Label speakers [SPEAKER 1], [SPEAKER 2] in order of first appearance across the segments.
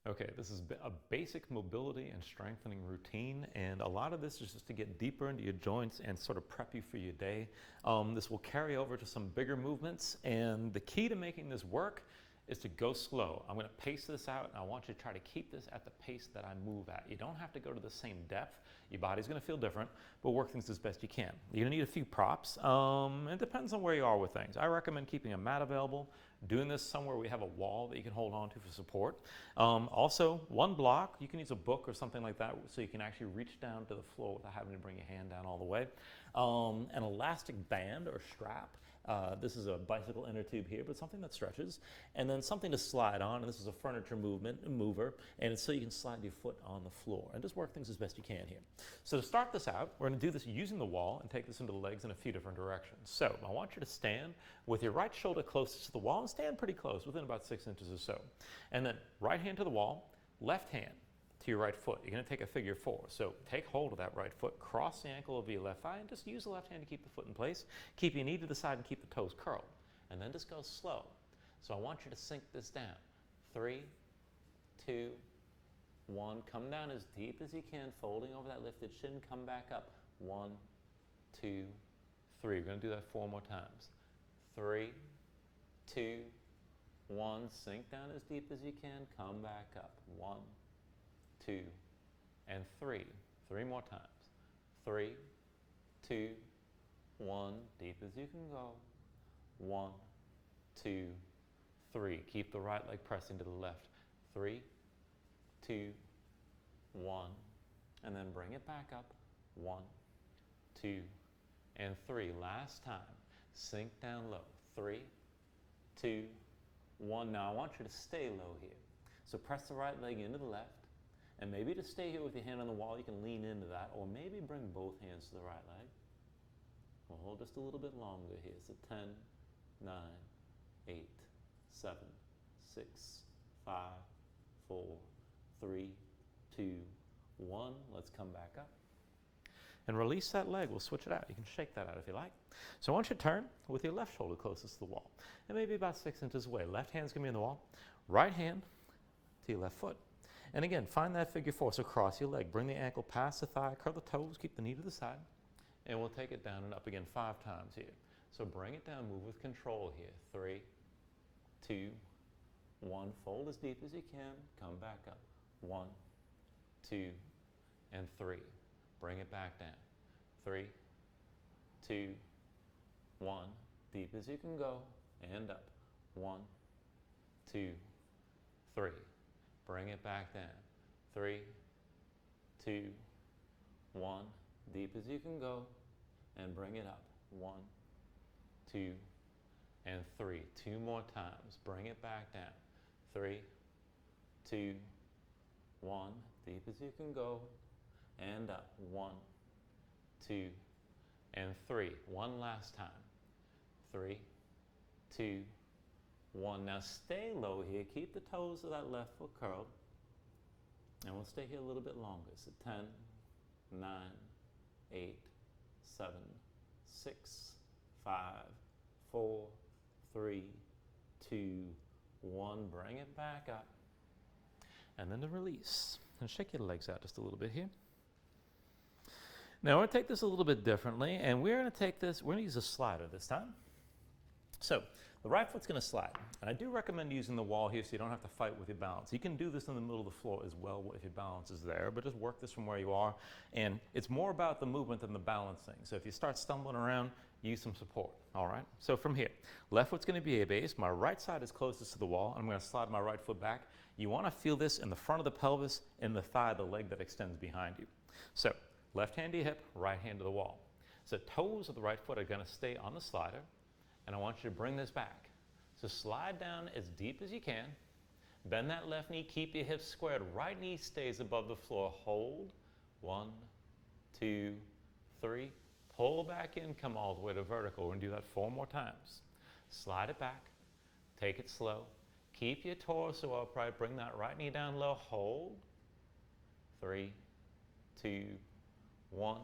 [SPEAKER 1] Okay, this is a basic mobility and strengthening routine, and a lot of this is just to get deeper into your joints and sort of prep you for your day. This will carry over to some bigger movements, and the key to making this work is to go slow. I'm going to pace this out, and I want you to try to keep this at the pace that I move at. You don't have to go to the same depth. Your body's going to feel different, but work things as best you can. You're going to need a few props. It depends on where you are with things. I recommend keeping a mat available, doing this somewhere we have a wall that you can hold on to for support. Also, one block, you can use a book or something like that so you can actually reach down to the floor without having to bring your hand down all the way. An elastic band or strap. This is a bicycle inner tube here, but something that stretches. And then something to slide on, and this is a furniture mover, and it's so you can slide your foot on the floor. And just work things as best you can here. So to start this out, we're going to do this using the wall and take this into the legs in a few different directions. So I want you to stand with your right shoulder closest to the wall, and stand pretty close, within about 6 inches or so. And then right hand to the wall, left hand to your right foot. You're going to take a figure 4. So take hold of that right foot, cross the ankle over your left thigh, and just use the left hand to keep the foot in place. Keep your knee to the side and keep the toes curled. And then just go slow. So I want you to sink this down. 3, 2, 1. Come down as deep as you can, folding over that lifted shin. Come back up. 1, 2, 3. We're going to do that 4 more times. 3, 2, 1. Sink down as deep as you can. Come back up. 1, 2, and 3. 3 more times. 3, 2, 1. Deep as you can go. 1, 2, 3. Keep the right leg pressing to the left. 3, 2, 1. And then bring it back up. 1, 2, and 3. Last time. Sink down low. 3, 2, 1. Now I want you to stay low here. So press the right leg into the left. And maybe to stay here with your hand on the wall, you can lean into that, or maybe bring both hands to the right leg. We'll hold just a little bit longer here. So 10, 9, 8, 7, 6, 5, 4, 3, 2, 1. Let's come back up. And release that leg. We'll switch it out. You can shake that out if you like. So I want you to turn with your left shoulder closest to the wall, and maybe about 6 inches away. Left hand's going to be on the wall. Right hand to your left foot. And again, find that figure 4. So cross your leg. Bring the ankle past the thigh. Curl the toes. Keep the knee to the side. And we'll take it down and up again 5 times here. So bring it down. Move with control here. 3, 2, 1. Fold as deep as you can. Come back up. 1, 2, and 3. Bring it back down. 3, 2, 1. Deep as you can go. And up. 1, 2, 3. Bring it back down. 3, 2, 1. Deep as you can go. And bring it up. 1, 2, and 3. 2 more times. Bring it back down. 3, 2, 1. Deep as you can go. And up. 1, 2, and 3. One last time. 3, 2, 1. Now stay low here. Keep the toes of that left foot curled. And we'll stay here a little bit longer. So 10, 9, 8, 7, 6, 5, 4, 3, 2, 1. Bring it back up. And then to release. And shake your legs out just a little bit here. Now we're going to take this a little bit differently, and we're going to use a slider this time. So the right foot's going to slide, and I do recommend using the wall here so you don't have to fight with your balance. You can do this in the middle of the floor as well if your balance is there, but just work this from where you are, and it's more about the movement than the balancing. So if you start stumbling around, use some support, all right? So from here, left foot's going to be A-base. My right side is closest to the wall. I'm going to slide my right foot back. You want to feel this in the front of the pelvis, in the thigh, the leg that extends behind you. So left hand to your hip, right hand to the wall. So toes of the right foot are going to stay on the slider, and I want you to bring this back. So slide down as deep as you can. Bend that left knee. Keep your hips squared. Right knee stays above the floor. Hold. 1, 2, 3. Pull back in. Come all the way to vertical. We're going to do that 4 more times. Slide it back. Take it slow. Keep your torso upright. Bring that right knee down low. Hold. 3, 2, 1.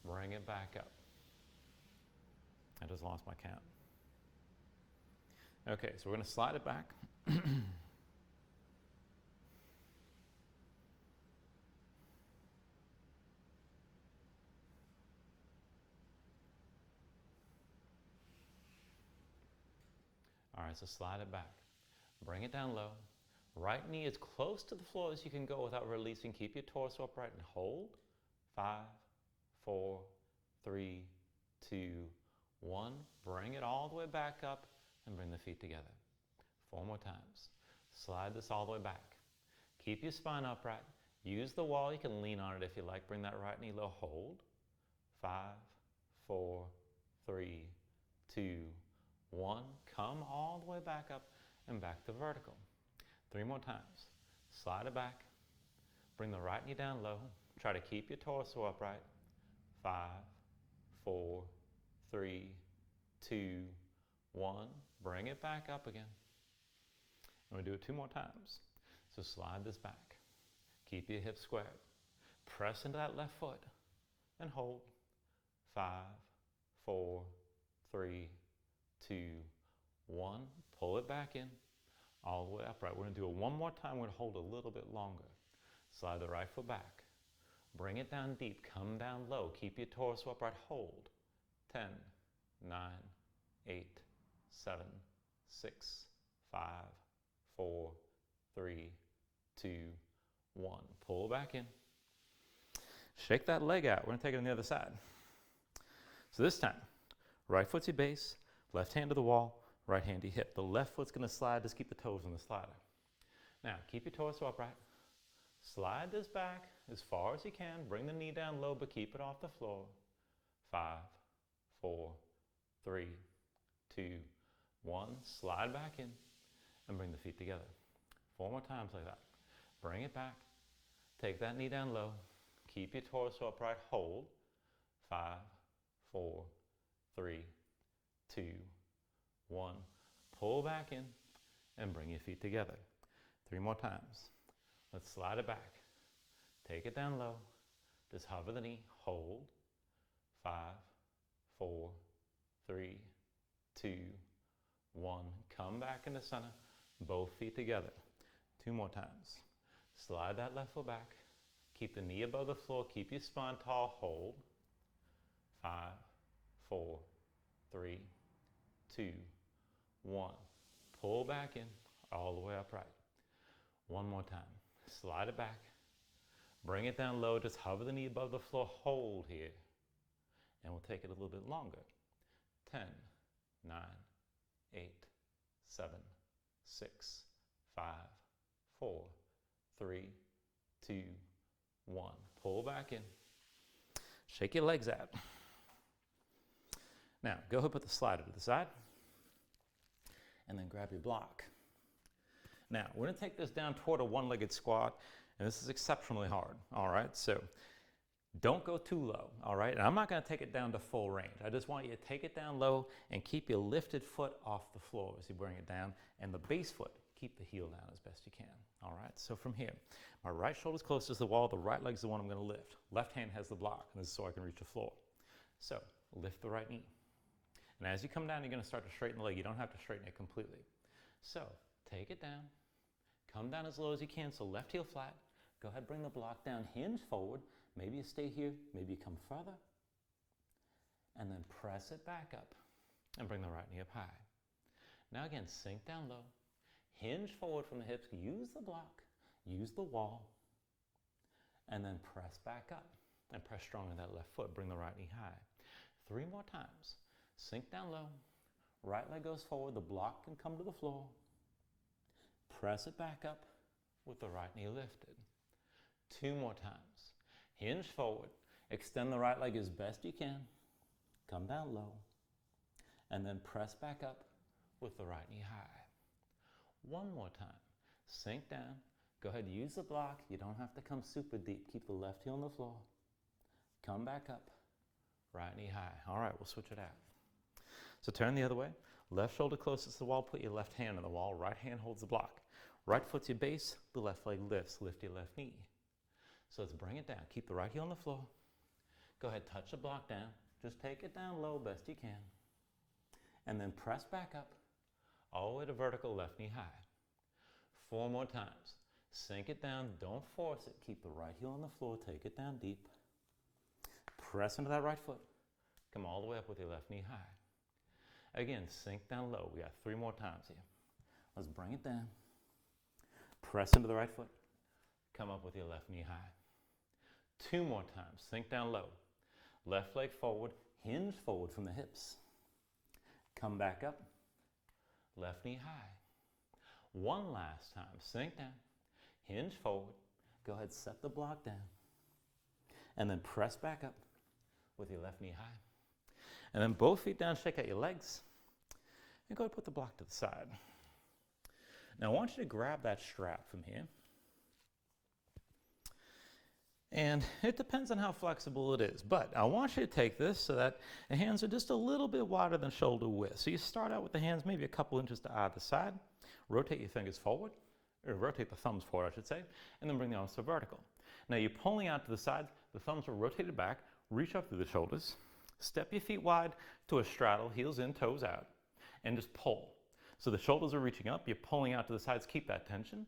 [SPEAKER 1] Bring it back up. I just lost my count. Okay, so we're going to slide it back. right, so slide it back. Bring it down low. Right knee as close to the floor as you can go without releasing. Keep your torso upright and hold. 5, 4, 3, 2, 1. Bring it all the way back up and bring the feet together. 4 more times. Slide this all the way back. Keep your spine upright. Use the wall. You can lean on it if you like. Bring that right knee low. Hold. 5, 4, 3, 2, 1. Come all the way back up and back to vertical. 3 more times. Slide it back. Bring the right knee down low. Try to keep your torso upright. 5, 4, 3, 2, 1. Bring it back up again. And we'll do it 2 more times. So slide this back. Keep your hips squared. Press into that left foot and hold. 5, 4, 3, 2, 1. Pull it back in. All the way upright. We're going to do it 1 more time. We're going to hold a little bit longer. Slide the right foot back. Bring it down deep. Come down low. Keep your torso upright. Hold. 10, 9, 8, 7, 6, 5, 4, 3, 2, 1. Pull back in. Shake that leg out. We're going to take it on the other side. So this time, right foot's your base, left hand to the wall, right hand to your hip. The left foot's going to slide. Just keep the toes on the slider. Now, keep your torso upright. Slide this back as far as you can. Bring the knee down low, but keep it off the floor. 5, 4, 3, 2, 1. Slide back in and bring the feet together. 4 more times like that. Bring it back. Take that knee down low. Keep your torso upright. Hold. 5, 4, 3, 2, 1. Pull back in and bring your feet together. 3 more times. Let's slide it back. Take it down low. Just hover the knee. Hold. 5, 4, 3, 2, 1. Come back into center. Both feet together. 2 more times. Slide that left foot back. Keep the knee above the floor. Keep your spine tall. Hold. 5, 4, 3, 2, 1. Pull back in. All the way upright. 1 more time. Slide it back. Bring it down low. Just hover the knee above the floor. Hold here. And we'll take it a little bit longer. 10, 9, 8, 7, 6, 5, 4, 3, 2, 1. Pull back in. Shake your legs out. Now, go ahead and put the slider to the side. And then grab your block. Now, we're going to take this down toward a one-legged squat, and this is exceptionally hard, all right? So don't go too low, all right? And I'm not going to take it down to full range. I just want you to take it down low and keep your lifted foot off the floor as you bring it down, and the base foot, keep the heel down as best you can, all right? So from here, my right shoulder's closest to the wall, the right leg's the one I'm going to lift. Left hand has the block, and this is so I can reach the floor. So lift the right knee. And as you come down, you're going to start to straighten the leg. You don't have to straighten it completely. So take it down. Come down as low as you can, so left heel flat. Go ahead, bring the block down, hinge forward. Maybe you stay here, maybe you come further. And then press it back up and bring the right knee up high. Now again, sink down low. Hinge forward from the hips. Use the block, use the wall, and then press back up. And press strong in that left foot. Bring the right knee high. 3 more times. Sink down low. Right leg goes forward. The block can come to the floor. Press it back up with the right knee lifted. 2 more times. Hinge forward. Extend the right leg as best you can. Come down low. And then press back up with the right knee high. 1 more time. Sink down. Go ahead, use the block. You don't have to come super deep. Keep the left heel on the floor. Come back up. Right knee high. All right, we'll switch it out. So turn the other way. Left shoulder closest to the wall. Put your left hand on the wall. Right hand holds the block. Right foot's your base. The left leg lifts. Lift your left knee. So let's bring it down. Keep the right heel on the floor. Go ahead, touch the block down. Just take it down low best you can. And then press back up. All the way to vertical, left knee high. 4 more times. Sink it down. Don't force it. Keep the right heel on the floor. Take it down deep. Press into that right foot. Come all the way up with your left knee high. Again, sink down low. We got 3 more times here. Let's bring it down. Press into the right foot. Come up with your left knee high. 2 more times. Sink down low. Left leg forward. Hinge forward from the hips. Come back up. Left knee high. 1 last time. Sink down. Hinge forward. Go ahead, set the block down. And then press back up with your left knee high. And then both feet down, shake out your legs. And go ahead and put the block to the side. Now I want you to grab that strap from here. And it depends on how flexible it is, but I want you to take this so that the hands are just a little bit wider than shoulder width. So you start out with the hands maybe a couple inches to either side. Rotate your fingers forward, or rotate the thumbs forward, I should say, and then bring the arms to vertical. Now you're pulling out to the sides, the thumbs are rotated back, reach up through the shoulders, step your feet wide to a straddle, heels in, toes out, and just pull. So the shoulders are reaching up, you're pulling out to the sides, keep that tension,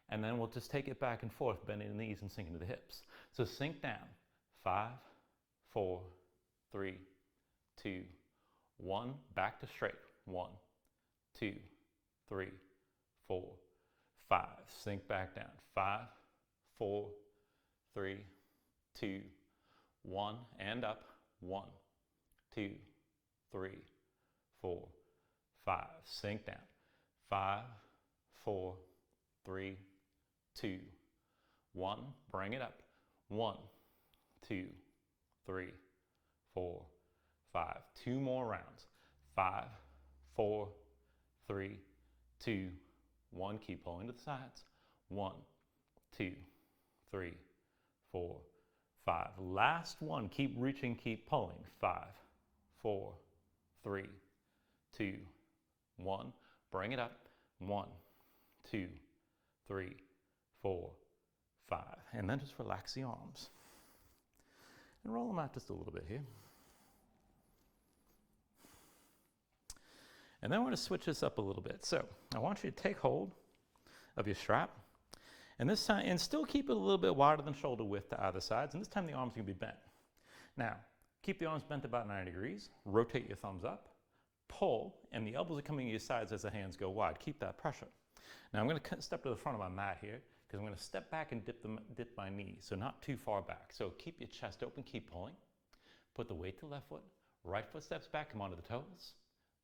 [SPEAKER 1] and then we'll just take it back and forth, bending the knees and sinking to the hips. So sink down, 5, 4, 3, 2, 1, back to straight, 1, 2, 3, 4, 5, sink back down, 5, 4, 3, 2, 1, and up, 1, 2, 3, 4, 5, sink down, 5, 4, 3, 2, 1, bring it up, 1, 2, 3, 4, 5, 2 more rounds, 5, 4, 3, 2, 1, keep pulling to the sides, 1, 2, 3, 4, 5, last one, keep reaching, keep pulling, 5, 4, 3, 2, 1, bring it up, 1, 2, 3, 4, 5, and then just relax the arms and roll them out just a little bit here. And then we're going to switch this up a little bit. So I want you to take hold of your strap, and this time, and still keep it a little bit wider than shoulder width to either sides, and this time the arms are going to be bent. Now, keep the arms bent about 90 degrees, rotate your thumbs up, pull, and the elbows are coming to your sides as the hands go wide. Keep that pressure. Now I'm going to step to the front of my mat here, because I'm going to step back and dip my knee, so not too far back. So keep your chest open, keep pulling. Put the weight to the left foot, right foot steps back, come onto the toes.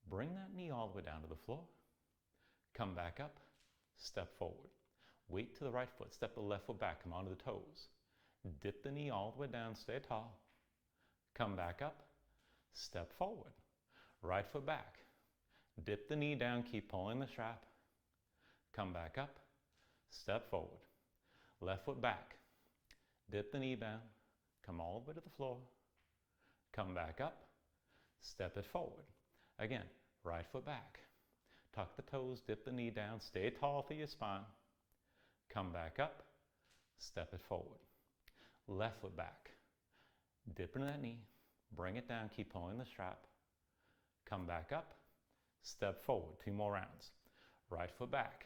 [SPEAKER 1] Bring that knee all the way down to the floor. Come back up, step forward. Weight to the right foot, step the left foot back, come onto the toes. Dip the knee all the way down, stay tall. Come back up, step forward. Right foot back. Dip the knee down, keep pulling the strap. Come back up, step forward. Left foot back. Dip the knee down, come all the way to the floor. Come back up, step it forward. Again, right foot back. Tuck the toes, dip the knee down, stay tall through your spine. Come back up, step it forward. Left foot back. Dip into that knee, bring it down, keep pulling the strap. Come back up, step forward, 2 more rounds. Right foot back.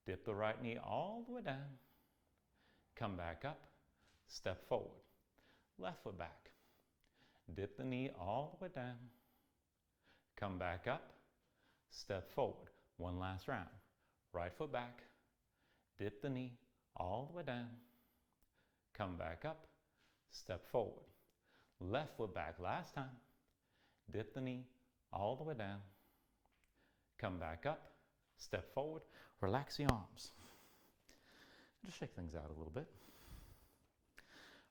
[SPEAKER 1] Dip the right knee all the way down. Come back up, step forward. Left foot back. Dip the knee all the way down. Come back up, step forward. 1 last round. Right foot back. Dip the knee all the way down. Come back up, step forward. Left foot back, last time. Dip the knee all the way down. Come back up, step forward. Relax the arms. Just shake things out a little bit.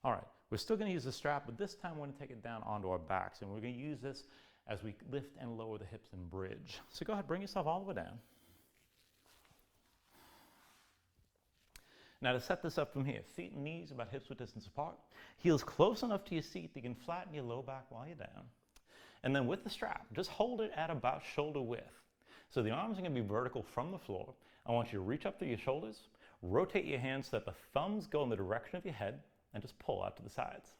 [SPEAKER 1] All right, we're still going to use the strap, but this time we're going to take it down onto our backs, and we're going to use this as we lift and lower the hips and bridge. So go ahead, bring yourself all the way down. Now to set this up from here, feet and knees about hips-width distance apart, heels close enough to your seat that you can flatten your low back while you're down. And then with the strap, just hold it at about shoulder width. So the arms are going to be vertical from the floor. I want you to reach up through your shoulders, rotate your hands so that the thumbs go in the direction of your head, and just pull out to the sides.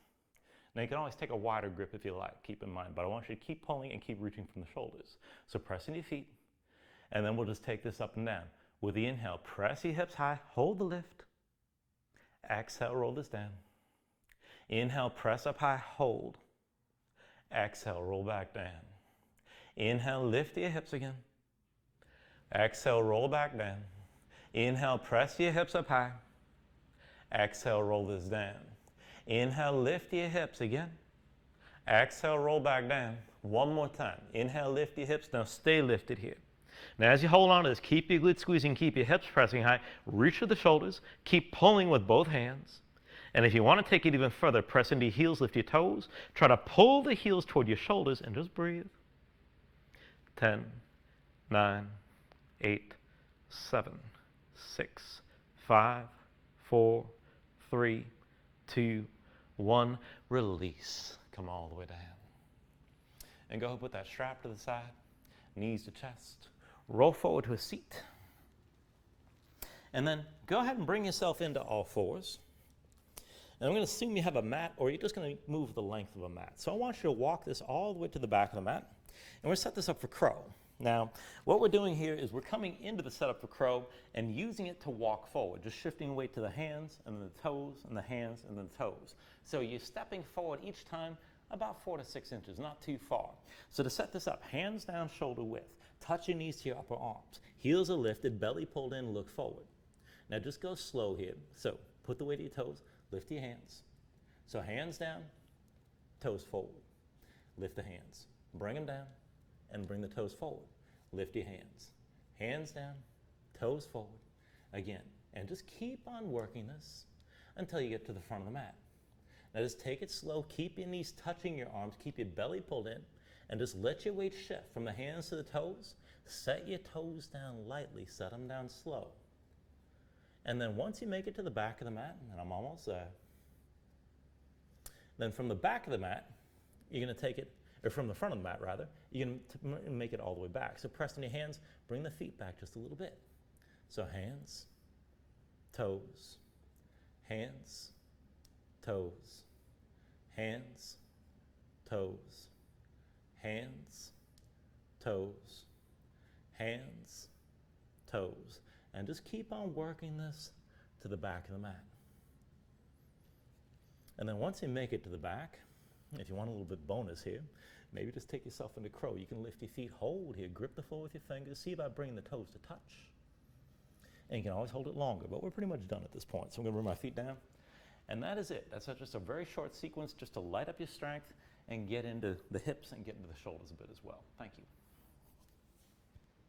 [SPEAKER 1] Now you can always take a wider grip if you like, keep in mind, but I want you to keep pulling and keep reaching from the shoulders. So press into your feet, and then we'll just take this up and down. With the inhale, press your hips high, hold the lift. Exhale, roll this down. Inhale, press up high, hold. Exhale, roll back down. Inhale, lift your hips again. Exhale, roll back down. Inhale, press your hips up high. Exhale, roll this down. Inhale, lift your hips again. Exhale, roll back down. One more time. Inhale, lift your hips. Now stay lifted here. Now as you hold on to this, keep your glutes squeezing, keep your hips pressing high. Reach for the shoulders. Keep pulling with both hands. And if you want to take it even further, press into your heels, lift your toes. Try to pull the heels toward your shoulders and just breathe. 10, 9, 8, 7, 6, 5, 4, 3, 2, 1. Release. Come all the way down. And go ahead and put that strap to the side, knees to chest. Roll forward to a seat. And then go ahead and bring yourself into all fours. And I'm going to assume you have a mat, or you're just going to move the length of a mat. So I want you to walk this all the way to the back of the mat. And we're going to set this up for crow. Now, what we're doing here is we're coming into the setup for crow and using it to walk forward, just shifting weight to the hands and then the toes and the hands and then the toes. So you're stepping forward each time about 4 to 6 inches, not too far. So to set this up, hands down, shoulder width. Touch your knees to your upper arms. Heels are lifted, belly pulled in, look forward. Now just go slow here. So put the weight of your toes, lift your hands. So hands down, toes forward. Lift the hands. Bring them down and bring the toes forward. Lift your hands. Hands down, toes forward. Again. And just keep on working this until you get to the front of the mat. Now just take it slow. Keep your knees touching your arms. Keep your belly pulled in. And just let your weight shift from the hands to the toes. Set your toes down lightly. Set them down slow. And then once you make it to the back of the mat, and I'm almost there, then from the back of the mat, you're going to take it, or from the front of the mat rather, you're going to make it all the way back. So press in your hands, bring the feet back just a little bit. So hands, toes, hands, toes, hands, toes, hands, toes, hands, toes. And just keep on working this to the back of the mat. And then once you make it to the back, if you want a little bit bonus here, maybe just take yourself into crow. You can lift your feet, hold here, grip the floor with your fingers, see about bringing the toes to touch. And you can always hold it longer, but we're pretty much done at this point. So I'm going to bring my feet down. And that is it. That's just a very short sequence just to light up your strength and get into the hips and get into the shoulders a bit as well. Thank you.